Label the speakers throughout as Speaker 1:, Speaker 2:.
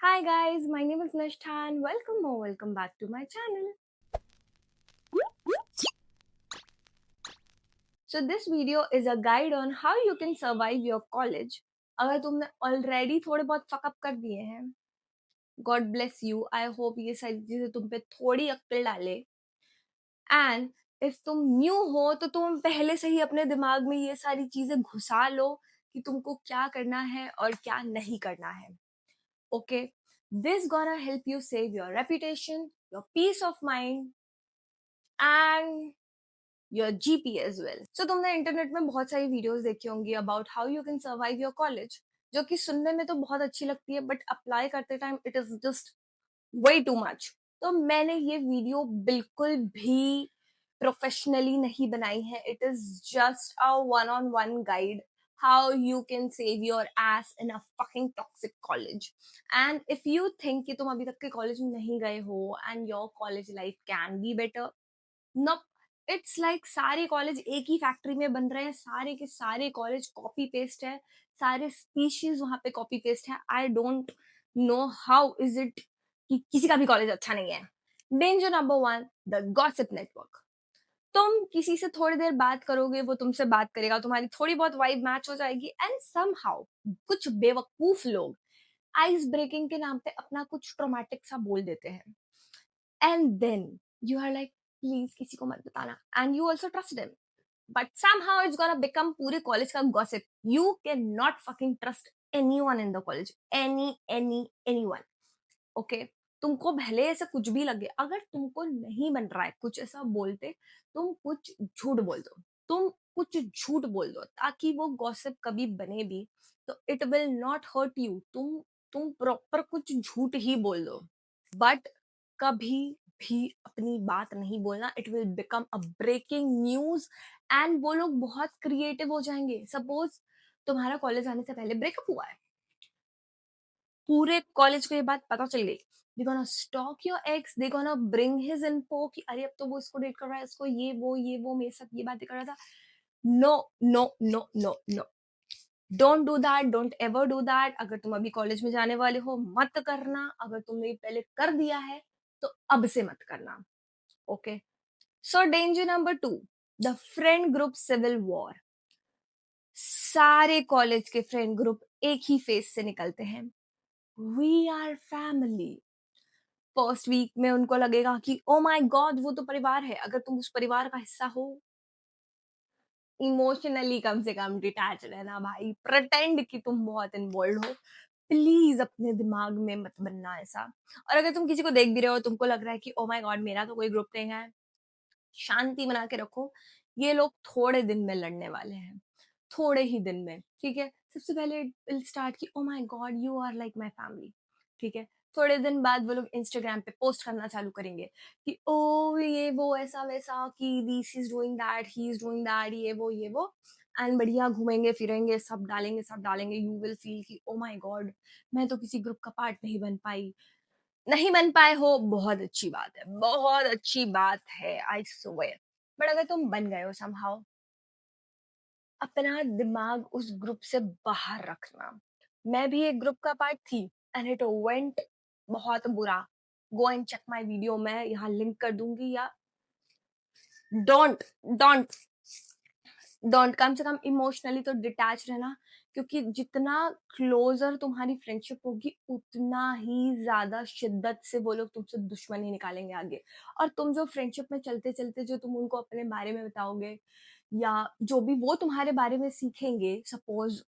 Speaker 1: Hi guys, my name is Nishtha and welcome back to my channel. So this video is a guide on how you can survive your college. अगर तुमने already थोड़े बहुत fuck up कर दिए हैं, God bless you. I hope ये सारी चीजें तुम पे थोड़ी अक्ल डाले. And if तुम new हो तो तुम पहले से ही अपने दिमाग में ये सारी चीजें घुसा लो कि तुमको क्या करना है और क्या नहीं करना है. Okay, this gonna help you save your reputation, your peace of mind, and your GP as well. So तुमने इंटरनेट में बहुत सारी वीडियोस देखी होंगी about how you can survive your college, जो कि सुनने में तो बहुत अच्छी लगती है बट अप्लाई करते time it is just way too much. तो मैंने ये वीडियो बिल्कुल भी प्रोफेशनली नहीं बनाई है. It is just a one on one guide how you can save your ass in a fucking toxic college. And if you think कि तुम अभी तक के कॉलेज में नहीं गए हो and your college life can be better, no, it's like सारे कॉलेज एक ही फैक्ट्री में बन रहे हैं. सारे के सारे कॉलेज कॉपी पेस्ट है. सारे स्पीशीज वहां पे कॉपी पेस्ट है. I don't know how is it कि किसी का भी कॉलेज अच्छा नहीं है. Danger number 1, the gossip network. तुम किसी से थोड़ी देर बात करोगे, वो तुमसे बात करेगा, तुम्हारी थोड़ी बहुत वाइब मैच हो जाएगी एंड समहाउ कुछ बेवकूफ लोग आइस ब्रेकिंग के नाम पे अपना कुछ ट्रोमैटिक सा बोल देते हैं. And then you are like, please किसी को मत बताना, and you also trust them. But somehow it's gonna become पूरे college का gossip. You cannot fucking trust anyone in the college. Anyone. Okay? तुमको भले ऐसा कुछ भी लगे, अगर तुमको नहीं बन रहा है कुछ ऐसा बोलते, तुम कुछ झूठ बोल दो. तुम कुछ झूठ बोल दो ताकि वो गॉसिप कभी बने भी तो it will not hurt you. तुम प्रॉपर कुछ झूठ ही बोल दो, बट कभी भी अपनी बात नहीं बोलना. It will become a breaking news and वो लोग बहुत क्रिएटिव हो जाएंगे. सपोज तुम्हारा कॉलेज आने से पहले ब्रेकअप हुआ है, पूरे कॉलेज को ये बात पता चल गई. They're gonna stalk your ex, they're gonna bring his info कि अरे अब तो वो इसको डेट कर रहा है, इसको ये वो मेरे साथ ये बातें कर रहा था. No no no no no, don't do that, don't ever do that. अगर तुम अभी कॉलेज में जाने वाले हो मत करना. अगर तुमने पहले कर दिया है तो अब से मत करना. Okay. So danger number 2, the friend group civil war. सारे कॉलेज के फ्रेंड ग्रुप एक ही फेस से निकलते हैं. We are family. First week में उनको लगेगा कि ओ माय गॉड वो तो परिवार है. अगर तुम उस परिवार का हिस्सा हो, इमोशनली कम से कम डिटैच रहना भाई. प्रटेंड कि तुम बहुत इन्वॉल्व हो. प्लीज अपने दिमाग में मत बनना ऐसा. और अगर तुम किसी को देख भी रहे हो, तुमको लग रहा है कि ओ माय गॉड मेरा तो कोई ग्रुप नहीं है, शांति बना के रखो. ये लोग थोड़े दिन में लड़ने वाले हैं, थोड़े ही दिन में. ठीक है. सबसे पहले विल स्टार्ट कि oh my God you are like my family. ठीक है. थोड़े दिन बाद वो लोग इंस्टाग्राम पे पोस्ट करना चालू करेंगे कि ओ ये वो ऐसा वैसा, कि this is doing that, he is doing that, ये वो एंड बढ़िया घूमेंगे फिरेंगे, सब डालेंगे. यू विल फील कि ओ माय गॉड मैं तो किसी ग्रुप का पार्ट नहीं बन पाई. नहीं बन पाए हो, बहुत अच्छी बात है, बहुत अच्छी बात है, आई स्वेयर. बट अगर तुम बन गए हो समहाउ, अपना दिमाग उस ग्रुप से बाहर रखना. मैं भी एक ग्रुप का पार्ट थी एंड इट वेंट बहुत बुरा. Go and check my video, मैं यहाँ लिंक कर दूंगी. या डोंट डोंट डोंट कम से कम इमोशनली तो डिटैच रहना. क्योंकि जितना क्लोजर तुम्हारी फ्रेंडशिप होगी उतना ही ज्यादा शिद्दत से वो लोग तुमसे दुश्मनी निकालेंगे आगे. और तुम जो फ्रेंडशिप में चलते चलते जो तुम उनको अपने बारे में बताओगे, या जो भी वो तुम्हारे बारे में सीखेंगे, सपोज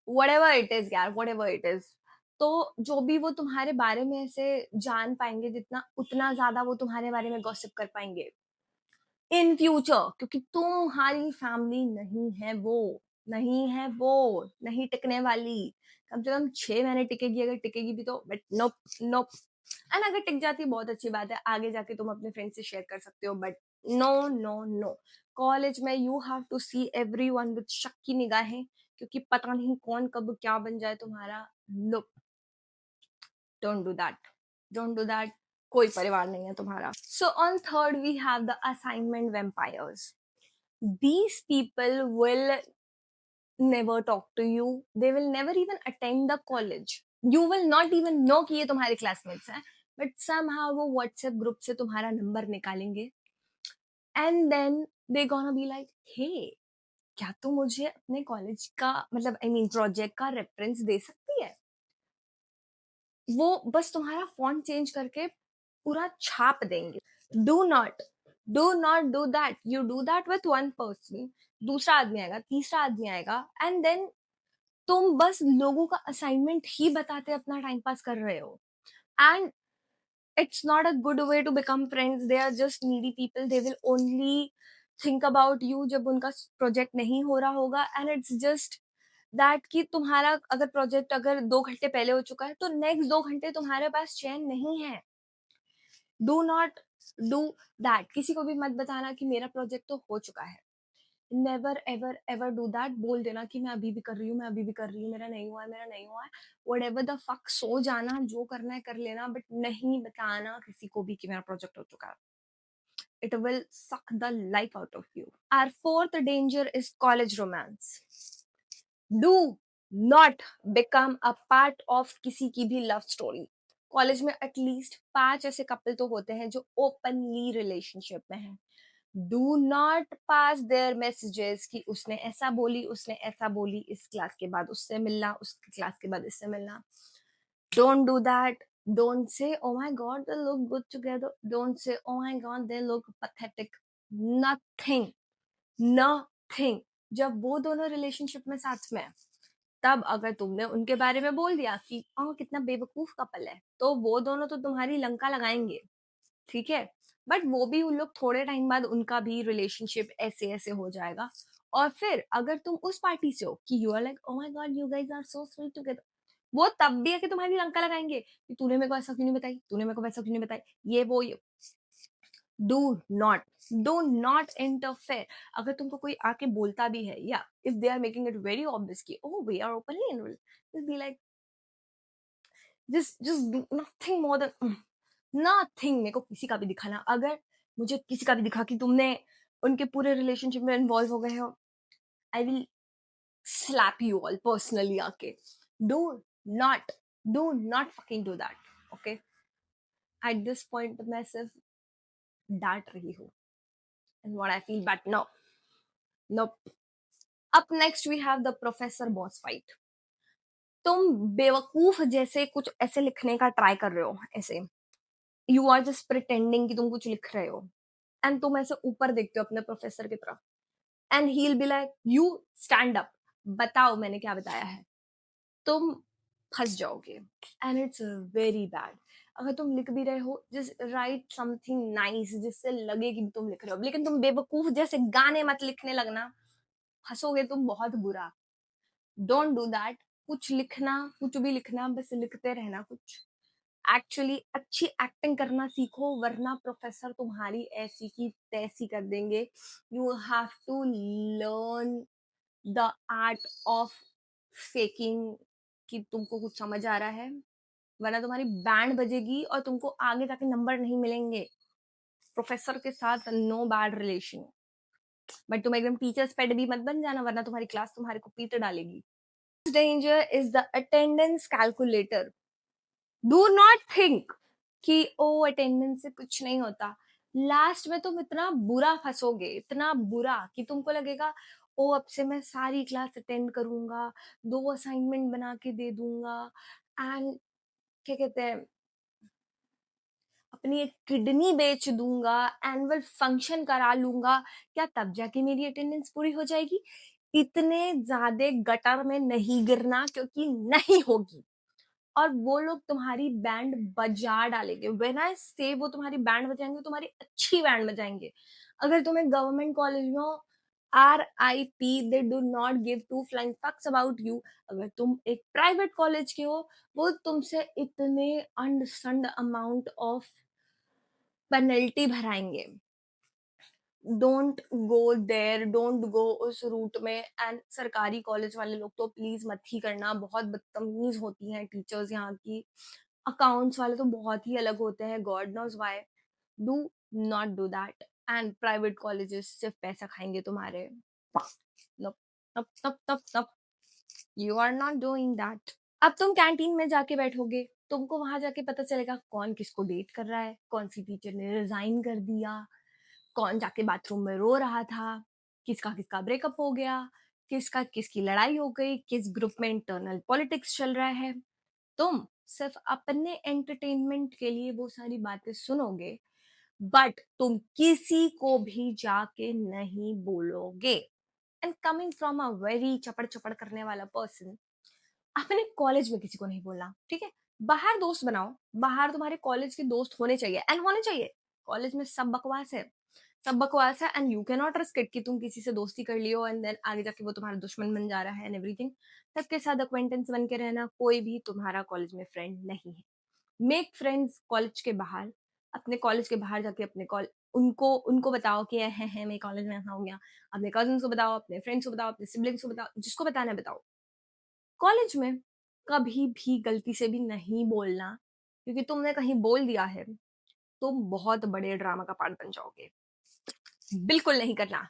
Speaker 1: व्हाटएवर इट इज यार, व्हाटएवर इट इज, तो जो भी वो तुम्हारे बारे में ऐसे जान पाएंगे जितना, उतना ज्यादा वो तुम्हारे बारे में गॉसिप कर पाएंगे इन फ्यूचर. क्योंकि तुम्हारी फैमिली नहीं टिकने वाली. कम से कम 6 महीने टिकेगी, अगर टिकेगी भी तो. But nope nope. एंड अगर टिक जाती बहुत अच्छी बात है, आगे जाके तुम अपने फ्रेंड से शेयर कर सकते हो. But no no no, college में you have to see every one with शक की निगाहें. क्योंकि पता नहीं कौन कब क्या बन जाए तुम्हारा. No, don't do that, don't do that. कोई परिवार नहीं है तुम्हारा. So on third we have the assignment vampires. These people will never talk to you. They will never even attend the college. You will not even know कि ये तुम्हारे classmates हैं, but somehow वो व्हाट्सएप ग्रुप से तुम्हारा number निकालेंगे and then they gonna be like, hey क्या तू मुझे अपने कॉलेज का मतलब आई मीन प्रोजेक्ट का रेफरेंस दे सकती है? वो बस तुम्हारा फॉन्ट चेंज करके पूरा छाप देंगे। Do not do that. You do that with one person, दूसरा आदमी आएगा, तीसरा आदमी आएगा एंड देन तुम बस लोगों का असाइनमेंट ही बताते अपना टाइम पास कर रहे हो। And it's not a good way to become friends. They are just needy people. They will only think about you जब उनका प्रोजेक्ट नहीं हो रहा होगा। एंड इट्स जस्ट दैट कि तुम्हारा अगर प्रोजेक्ट अगर 2 घंटे पहले हो चुका है तो नेक्स्ट 2 घंटे तुम्हारे पास चैन नहीं है। Do not do that. किसी को भी मत बताना कि मेरा प्रोजेक्ट तो हो चुका है। Never ever ever do that. बोल देना कि मैं अभी भी कर रही हूँ, मैं अभी भी कर रही हूँ, मेरा नहीं हुआ है, मेरा नहीं हुआ है। व्हाटएवर द फक, सो जाना, जो करना है कर लेना, बट नहीं बताना किसी को भी कि मेरा प्रोजेक्ट हो चुका है। It will suck the life out of you. Our fourth danger is college romance. Do not become a part of किसी की भी लव स्टोरी। कॉलेज में एटलीस्ट 5 ऐसे कपल तो होते हैं जो ओपनली रिलेशनशिप में हैं। Do not pass there messages कि उसने ऐसा बोली, उसने ऐसा बोली, इस क्लास के बाद उससे मिलना, उस क्लास के बाद इससे मिलना। Don't do that. Don't say oh my god they look good together. Don't say oh my god they look pathetic. Nothing. Nothing. जब वो दोनों रिलेशनशिप में साथ में है, तब अगर तुमने उनके बारे में बोल दिया कि कितना बेवकूफ कपल है, तो वो दोनों तो तुम्हारी लंका लगाएंगे, ठीक है? बट वो भी उन लोग थोड़े टाइम बाद उनका भी रिलेशनशिप ऐसे ऐसे हो जाएगा। और फिर अगर तुम उस पार्टी से हो कि you are like oh my God you guys are so sweet together, वो तब भी आके तुम्हारी लंका लगाएंगे कि तूने मेरे को ऐसा क्यों नहीं बताई, तूने मेरे को वैसा क्यों नहीं बताई, ये वो ये। Do not, do not interfere. अगर तुमको कोई आके बोलता भी है, या if they are making it very obvious कि oh we are openly enrolled, just be like just do nothing more than nothing। मेरे को किसी का भी दिखाना, अगर मुझे किसी का भी दिखा कि तुमने उनके पूरे रिलेशनशिप में इन्वॉल्व हो गए हो, I will slap you all personally आके। do not do not fucking do that, okay? at this point मैं सिर्फ डांट रही हूँ and what I feel, but no, nope. up next we have the professor boss fight। तुम बेवकूफ जैसे कुछ ऐसे लिखने का ट्राई कर रहे हो, ऐसे यू आर जस्ट प्रिटेंडिंग कि तुम कुछ लिख रहे हो एंड तुम ऐसे ऊपर देखते हो अपने प्रोफेसर की तरफ and he will be like you stand up, बताओ मैंने क्या बताया है। तुम फंस जाओगे एंड इट्स वेरी बैड। अगर तुम लिख भी रहे हो, जस्ट राइट समथिंग नाइस जिससे लगे कि तुम लिख रहे हो, लेकिन तुम बेवकूफ जैसे गाने मत लिखने लगना, हंसोगे तुम बहुत बुरा। Don't do that. कुछ लिखना, कुछ भी लिखना, बस लिखते रहना कुछ। एक्चुअली अच्छी एक्टिंग करना सीखो, वरना प्रोफेसर तुम्हारी ऐसी की तैसी कर देंगे। You have to learn the art of faking कि तुमको कुछ समझ आ रहा है, वरना तुम्हारी बैंड बजेगी और तुमको आगे जाके नंबर नहीं मिलेंगे। प्रोफेसर के साथ नो बैड रिलेशन, बट तुम एकदम टीचर्स पेट भी मत बन जाना, वरना तुम्हारी क्लास तुम्हारे को पीट डालेगी। Danger is the attendance calculator. Do not think कि ओ अटेंडेंस से कुछ नहीं होता। लास्ट में तुम इतना बुरा फंसोगे, इतना बुरा कि तुमको लगेगा ओ अब से मैं सारी क्लास अटेंड करूंगा, 2 असाइनमेंट बना के दे दूंगा एंड क्या कहते हैं अपनी एक किडनी बेच दूंगा, एनुअल फंक्शन करा लूंगा, क्या तब जाके मेरी अटेंडेंस पूरी हो जाएगी? इतने ज्यादा गटर में नहीं गिरना, क्योंकि नहीं होगी। और वो लोग तुम्हारी बैंड बजा डालेंगे। व्हेन आई से वो तुम्हारी बैंड बजाएंगे, तुम्हारी अच्छी बैंड बजाएंगे। अगर तुम्हें गवर्नमेंट कॉलेज में हो, RIP, they do not give two flying fucks about you. अगर तुम एक प्राइवेट कॉलेज के हो, वो तुमसे इतने अनसंड अमाउंट ऑफ पेनल्टी भराएंगे। Don't go there, don't go उस रूट में। एंड सरकारी कॉलेज वाले लोग तो प्लीज मत ही करना, बहुत बदतमीज होती हैं टीचर्स यहाँ की। अकाउंट्स वाले तो बहुत ही अलग होते हैं, God knows why. Do not do that. And private colleges सिर्फ पैसा खाएंगे तुम्हारे। Nope nope nope nope nope, you are not doing that. अब तुम कैंटीन में जाके बैठोगे, तुमको वहां जाके पता चलेगा कौन किसको डेट कर रहा है, कौन सी टीचर ने रिजाइन कर दिया, कौन जाके बाथरूम में रो रहा था, किसका किसका ब्रेकअप हो गया, किसका किसकी लड़ाई हो गई, किस ग्रुप में इंटरनल पॉलिटिक्स चल रहा है। तुम सिर्फ अपने एंटरटेनमेंट के लिए वो सारी बातें सुनोगे, बट तुम किसी को भी जाके नहीं बोलोगे। And coming from a very चपड़ चपड़ करने वाला पर्सन, अपने कॉलेज में किसी को नहीं बोलना, ठीक है? बाहर दोस्त बनाओ, बाहर तुम्हारे कॉलेज के दोस्त होने चाहिए एंड होने चाहिए। कॉलेज में सब बकवास है, सब बकवास है and you can not risk it कि तुम किसी से दोस्ती कर लियो एंड देन आगे जाके वो तुम्हारा दुश्मन बन जा रहा है एंड एवरीथिंग। सबके साथ अक्वेंटेंस बन के रहना, कोई भी तुम्हारा कॉलेज में फ्रेंड नहीं है। मेक फ्रेंड्स कॉलेज के बाहर, अपने कॉलेज के बाहर जाके अपने कॉल उनको उनको बताओ कि है मेरे कॉलेज में ऐसा हो गया। अपने कजिन को बताओ, अपने फ्रेंड्स को बताओ, अपने सिबलिंग्स को बताओ, जिसको बताना है बताओ। कॉलेज में कभी भी गलती से भी नहीं बोलना, क्योंकि तुमने कहीं बोल दिया है, तुम बहुत बड़े ड्रामा का पार्ट बन जाओगे। बिल्कुल नहीं करना।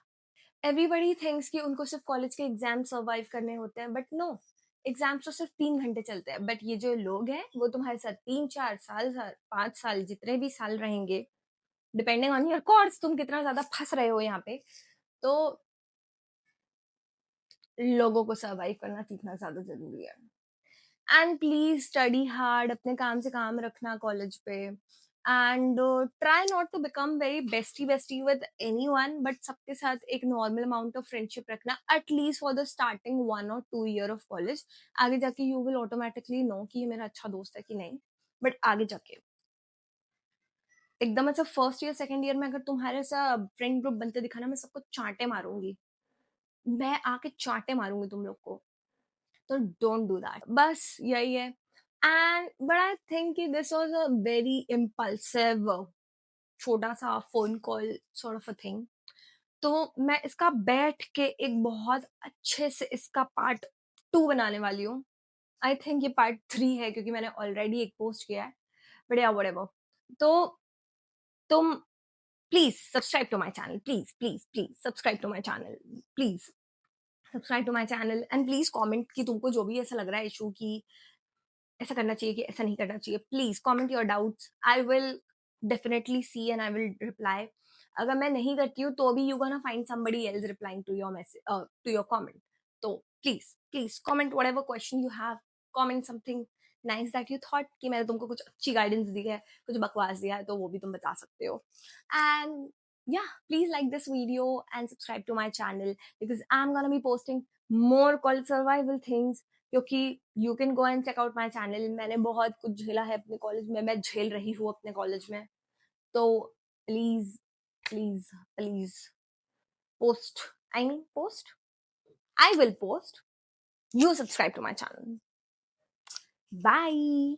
Speaker 1: एवरीबडी थिंक्स कि उनको सिर्फ कॉलेज के एग्जाम सर्वाइव करने होते हैं, बट नो, एग्जाम्स तो सिर्फ 3 घंटे चलते हैं, बट ये जो लोग हैं वो तुम्हारे साथ 3 4 साल 5 साल जितने भी साल रहेंगे, डिपेंडिंग ऑन योर कोर्स, तुम कितना ज्यादा फंस रहे हो यहाँ पे। तो लोगों को सर्वाइव करना सीखना ज्यादा जरूरी है। एंड प्लीज स्टडी हार्ड, अपने काम से काम रखना कॉलेज पे, and try not to become very bestie bestie with anyone, but सबके साथ एक नॉर्मल अमाउंट ऑफ फ्रेंडशिप रखना, at least for the starting 1 or 2 year of college. आगे जाके यू विल ऑटोमेटिकली नो कि ये मेरा अच्छा दोस्त है कि नहीं, बट आगे जाके एकदम अच्छा फर्स्ट ईयर सेकंड ईयर में अगर तुम्हारे साथ फ्रेंड ग्रुप बनते दिखा ना, मैं सबको चांटे मारूंगी, मैं आके चांटे मारूंगी तुम लोग को। तो डोंट डू दैट, बस यही है। And but I think this was a very impulsive छोटा सा phone call sort of a thing. तो मैं इसका बैठ के एक बहुत अच्छे से इसका पार्ट 2 बनाने वाली हूँ। आई थिंक ये पार्ट 3 है क्योंकि मैंने ऑलरेडी एक पोस्ट किया है, बट या व्हाटएवर। तो तुम please subscribe to my channel, please please please subscribe to my channel, please subscribe to my channel and please comment कि तुमको जो भी ऐसा लग रहा है इशू की ऐसा करना चाहिए कि ऐसा नहीं करना चाहिए, please comment your doubts, I will definitely see and I will reply. अगर मैं नहीं करती हूँ तो भी you gonna find somebody else replying to your message, to your comment. तो please please comment whatever question you have, comment something nice that you thought कि मैंने तुमको कुछ अच्छी गाइडेंस दी है, कुछ बकवास दिया है, तो वो भी तुम बता सकते हो। And yeah, please like this video and subscribe to my channel because I'm gonna be posting more college survival things, क्योंकि you can go and check out my channel. मैंने बहुत कुछ झेला है अपने कॉलेज में, मैं झेल रही हूँ अपने कॉलेज में। तो please please please post, I mean post, I will post, you subscribe to my channel. Bye.